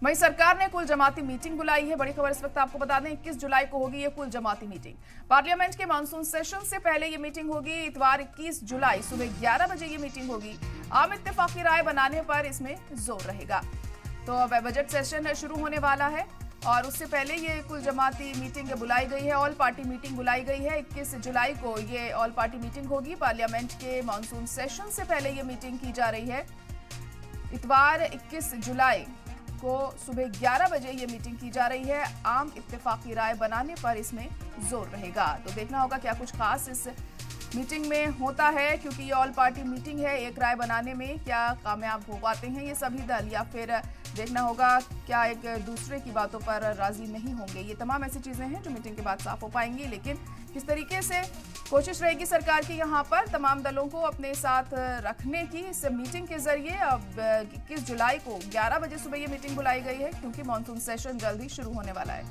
वहीं सरकार ने कुल जमाती मीटिंग बुलाई है। बड़ी खबर इस वक्त आपको बता दें, 21 जुलाई को होगी ये कुल जमाती मीटिंग। पार्लियामेंट के मानसून सेशन से पहले ये मीटिंग होगी। इतवार 21 जुलाई सुबह 11 बजे ये मीटिंग होगी। आम इत्तेफाकी राय बनाने पर इसमें जोर रहेगा। तो अब बजट सेशन शुरू होने वाला है और उससे पहले ये कुल जमाती मीटिंग बुलाई गई है। ऑल पार्टी मीटिंग बुलाई गई है। 21 जुलाई को ये ऑल पार्टी मीटिंग होगी। पार्लियामेंट के मानसून सेशन से पहले ये मीटिंग की जा रही है। इतवार 21 जुलाई को सुबह 11 बजे ये मीटिंग की जा रही है। आम इत्तेफाकी राय बनाने पर इसमें जोर रहेगा। तो देखना होगा क्या कुछ खास इस मीटिंग में होता है, क्योंकि ये ऑल पार्टी मीटिंग है। एक राय बनाने में क्या कामयाब हो पाते हैं ये सभी दल, या फिर देखना होगा क्या एक दूसरे की बातों पर राजी नहीं होंगे। ये तमाम ऐसी चीजें हैं जो मीटिंग के बाद साफ हो पाएंगी। लेकिन किस तरीके से कोशिश रहेगी सरकार की यहाँ पर तमाम दलों को अपने साथ रखने की इस मीटिंग के जरिए। अब 21 जुलाई को 11 बजे सुबह ये मीटिंग बुलाई गई है, क्योंकि मॉनसून सेशन जल्द ही शुरू होने वाला है।